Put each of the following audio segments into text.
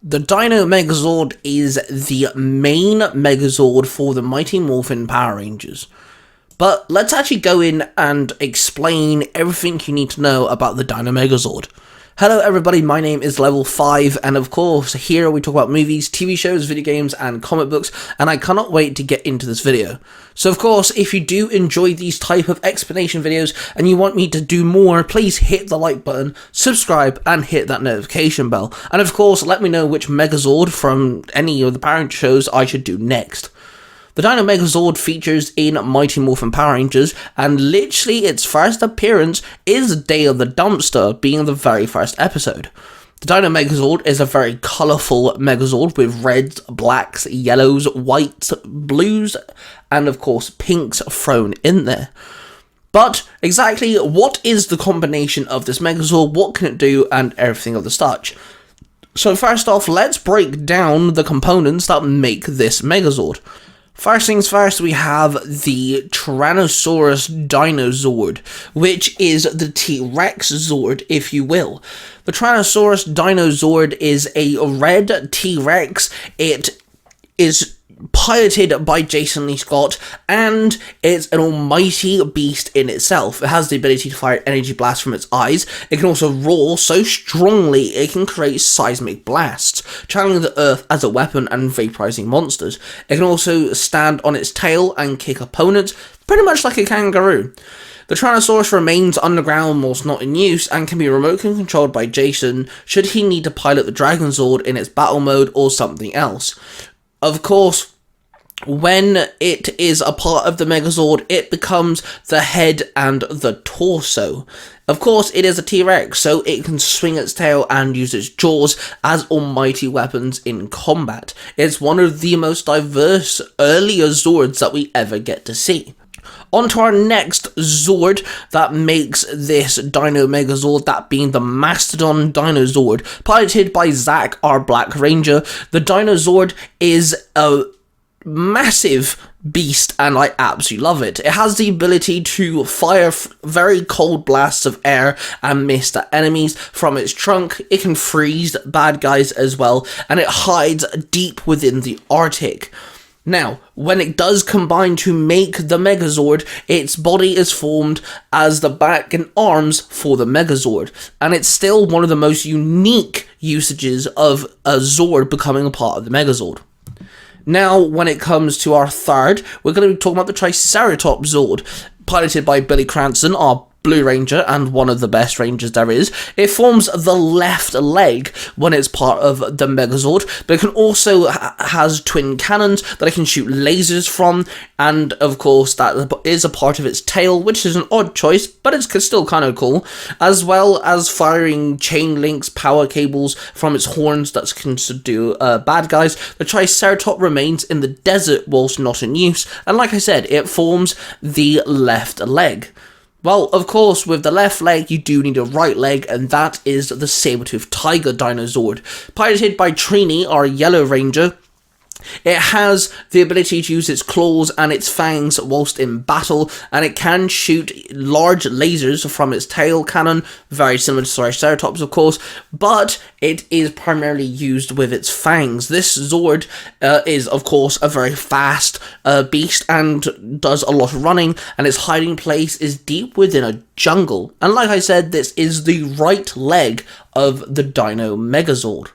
The Dino Megazord is the main Megazord for the Mighty Morphin Power Rangers. But let's actually go in and explain everything you need to know about the Dino Megazord. Hello everybody, my name is Level 5, and of course, here we talk about movies, TV shows, video games, and comic books, and I cannot wait to get into this video. So of course, if you do enjoy these type of explanation videos, and you want me to do more, please hit the like button, subscribe, and hit that notification bell. And of course, let me know which Megazord from any of the parent shows I should do next. The Dino Megazord features in Mighty Morphin Power Rangers, and literally its first appearance is Day of the Dumpster, being the very first episode. The Dino Megazord is a very colourful Megazord with reds, blacks, yellows, whites, blues, and of course pinks thrown in there. But exactly what is the combination of this Megazord, what can it do, and everything of the such? So first off, let's break down the components that make this Megazord. First things first, we have the Tyrannosaurus Dinozord, which is the T-Rex Zord, if you will. The Tyrannosaurus Dinozord is a red T-Rex. It is piloted by Jason Lee Scott, and it's an almighty beast in itself. It has the ability to fire energy blasts from its eyes. It can also roar so strongly it can create seismic blasts, channeling the earth as a weapon and vaporizing monsters. It can also stand on its tail and kick opponents, pretty much like a kangaroo. The Tyrannosaurus remains underground whilst not in use, and can be remotely controlled by Jason should he need to pilot the Dragon Zord in its battle mode or something else. Of course, when it is a part of the Megazord, it becomes the head and the torso. Of course, it is a T-Rex, so it can swing its tail and use its jaws as almighty weapons in combat. It's one of the most diverse earlier Zords that we ever get to see. On to our next Zord that makes this Dino Megazord, that being the Mastodon Dinozord, piloted by Zack, our Black Ranger. The Dinozord is a massive beast, and I absolutely love it. It has the ability to fire very cold blasts of air and mist at enemies from its trunk. It can freeze bad guys as well, and it hides deep within the Arctic. Now, when it does combine to make the Megazord, its body is formed as the back and arms for the Megazord, and it's still one of the most unique usages of a Zord becoming a part of the Megazord. Now, when it comes to our third, we're going to be talking about the Triceratops Zord, piloted by Billy Cranston, our Blue Ranger, and one of the best Rangers there is. It forms the left leg when it's part of the Megazord, but it can also has twin cannons that it can shoot lasers from, and of course that is a part of its tail, which is an odd choice, but it's still kind of cool, as well as firing chain links, power cables from its horns that can subdue bad guys. The Triceratops remains in the desert whilst not in use, and like I said, it forms the left leg. Well, of course, with the left leg, you do need a right leg, and that is the Saber-toothed Tiger Dinozord. Piloted by Trini, our Yellow Ranger, it has the ability to use its claws and its fangs whilst in battle, and it can shoot large lasers from its tail cannon, very similar to Triceratops of course, but it is primarily used with its fangs. This Zord is of course a very fast beast and does a lot of running, and its hiding place is deep within a jungle. And like I said, this is the right leg of the Dino Megazord.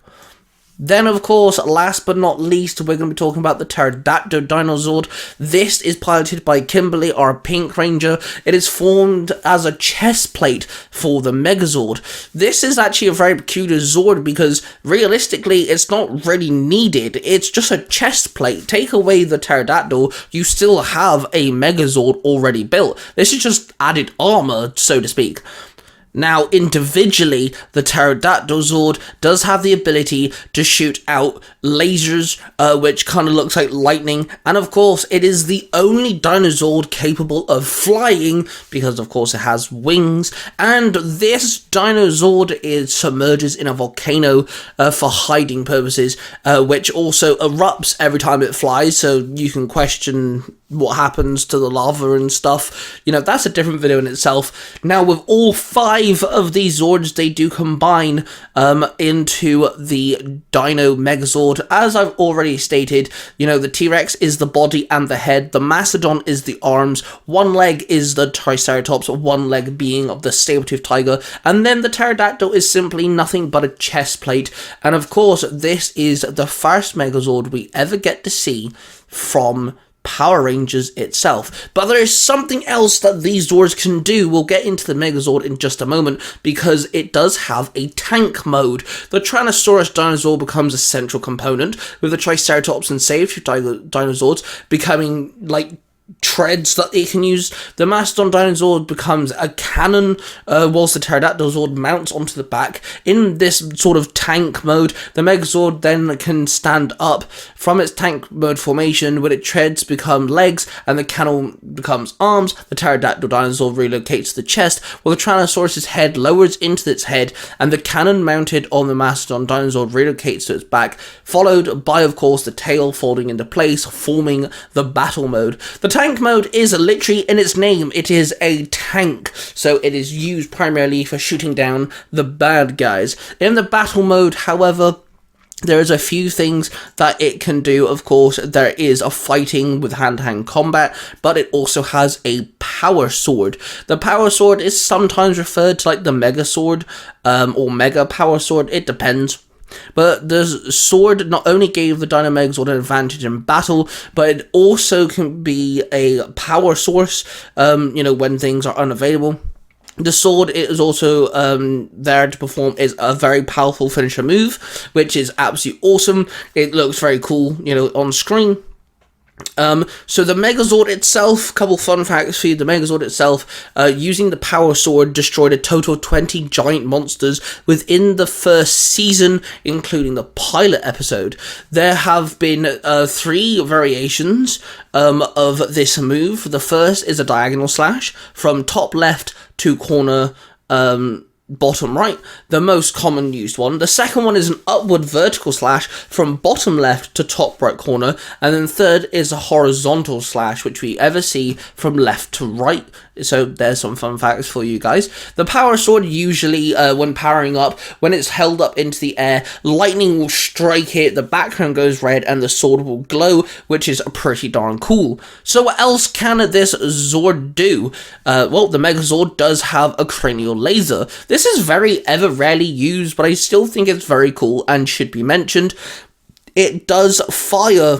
Then, of course, last but not least, we're going to be talking about the Pterodactyl Dinozord. This is piloted by Kimberly, our Pink Ranger. It is formed as a chest plate for the Megazord. This is actually a very peculiar Zord because, realistically, it's not really needed. It's just a chest plate. Take away the Pterodactyl, you still have a Megazord already built. This is just added armor, so to speak. Now, individually, the Pterodactyl Zord does have the ability to shoot out lasers, which kind of looks like lightning, and of course, it is the only Dinozord capable of flying, because of course it has wings, and this Dinozord submerges in a volcano for hiding purposes, which also erupts every time it flies, so you can question what happens to the lava and stuff. You know, that's a different video in itself. Now, with all 5 of these Zords, they do combine into the Dino Megazord. As I've already stated, you know, the T-Rex is the body and the head, the Mastodon is the arms, one leg is the Triceratops, one leg being of the saber-toothed tiger, and then the Pterodactyl is simply nothing but a chest plate. And of course, this is the first Megazord we ever get to see from Power Rangers itself. But there is something else that these Zords can do. We'll get into the Megazord in just a moment, because it does have a tank mode. The Tyrannosaurus dinosaur becomes a central component, with the Triceratops and saber-toothed dinosaurs becoming like treads that it can use. The Mastodon Dinosaur becomes a cannon, whilst the Pterodactyl Zord mounts onto the back. In this sort of tank mode, the Megazord then can stand up from its tank mode formation, when it treads become legs, and the cannon becomes arms. The Pterodactyl Dinosaur relocates to the chest, while the Tyrannosaurus' head lowers into its head, and the cannon mounted on the Mastodon Dinosaur relocates to its back, followed by, of course, the tail folding into place, forming the battle mode. The tank mode is literally in its name. It is a tank, so it is used primarily for shooting down the bad guys. In the battle mode, however, there is a few things that it can do. Of course, there is a fighting with hand-to-hand combat, but it also has a power sword. The power sword is sometimes referred to like the Megazord, or Mega Power Sword, it depends. But the sword not only gave the Dino Megazord an advantage in battle, but it also can be a power source, you know, when things are unavailable. The sword is also there to perform is a very powerful finisher move, which is absolutely awesome. It looks very cool, you know, on screen. So the Megazord itself, couple fun facts for you. The Megazord itself, using the power sword, destroyed a total of 20 giant monsters within the first season, including the pilot episode. There have been 3 variations of this move. The first is a diagonal slash from top left to corner bottom right, the most common used one. The second one is an upward vertical slash from bottom left to top right corner, and then third is a horizontal slash, which we ever see from left to right. So there's some fun facts for you guys. The power sword usually, when powering up, when it's held up into the air, lightning will strike it, the background goes red, and the sword will glow, which is pretty darn cool. So what else can this Zord do? Well, the Megazord does have a cranial laser. This is very ever rarely used, but I still think it's very cool and should be mentioned. It does fire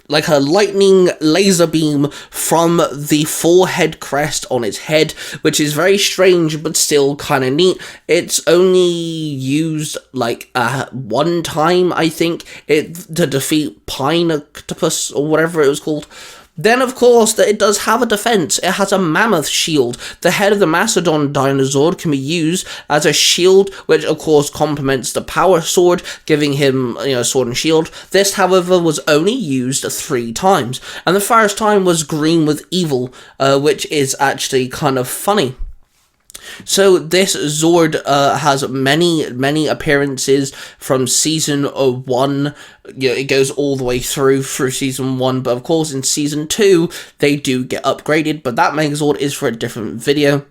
like a lightning laser beam from the forehead crest on its head, which is very strange but still kind of neat. It's only used like one time, I think, to defeat Pine Octopus or whatever it was called. Then, of course, that it does have a defense. It has a mammoth shield. The head of the Mastodon Dinosaur can be used as a shield, which, of course, complements the power sword, giving him, you know, sword and shield. This, however, was only used 3 times. And the first time was green with evil, which is actually kind of funny. So this Zord has many appearances from season 1. You know, it goes all the way through season 1, but of course in season 2 they do get upgraded, but that Megazord is for a different video.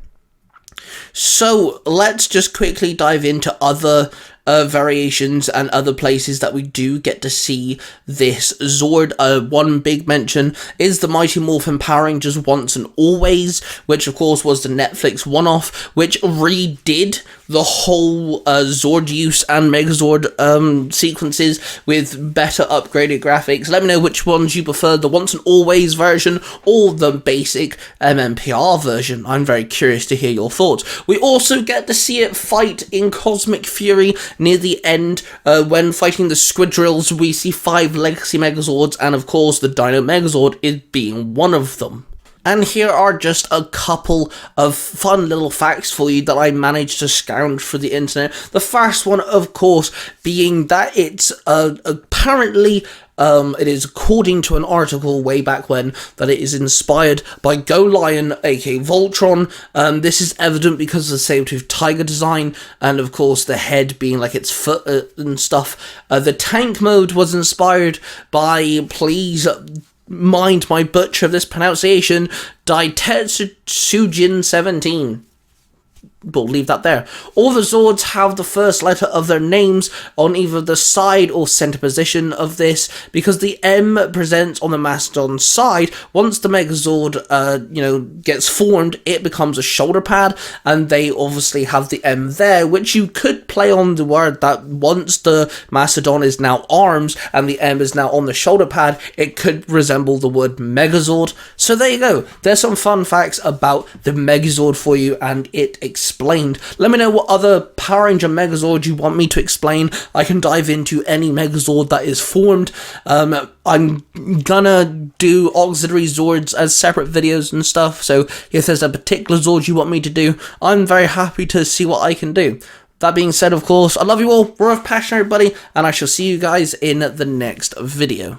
So let's just quickly dive into other variations and other places that we do get to see this Zord. One big mention is the Mighty Morphin Power Rangers Once and Always, which of course was the Netflix one-off, which redid the whole Zord use and Megazord sequences with better upgraded graphics. Let me know which ones you prefer, the Once and Always version or the basic MMPR version. I'm very curious to hear your thoughts. We also get to see it fight in Cosmic Fury near the end. When fighting the Squidrills, we see 5 Legacy Megazords, and of course the Dino Megazord is being one of them. And here are just a couple of fun little facts for you that I managed to scour through the internet. The first one, of course, being that it's apparently, it is according to an article way back when, that it is inspired by Go Lion, aka Voltron. This is evident because of the saber-toothed tiger design, and of course the head being like its foot and stuff. The tank mode was inspired by Please mind my butcher of this pronunciation, Daitetsujin 17. We'll leave that there. All the Zords have the first letter of their names on either the side or center position of this, because the M presents on the Mastodon side. Once the Megazord, gets formed, it becomes a shoulder pad, and they obviously have the M there, which you could play on the word that once the Mastodon is now arms and the M is now on the shoulder pad, it could resemble the word Megazord. So there you go. There's some fun facts about the Megazord for you, and it explained. Let me know what other Power Ranger Megazord you want me to explain. I can dive into any Megazord that is formed. I'm gonna do auxiliary Zords as separate videos and stuff, so if there's a particular Zord you want me to do, I'm very happy to see what I can do. That being said, of course, I love you all, we're of passion everybody, and I shall see you guys in the next video.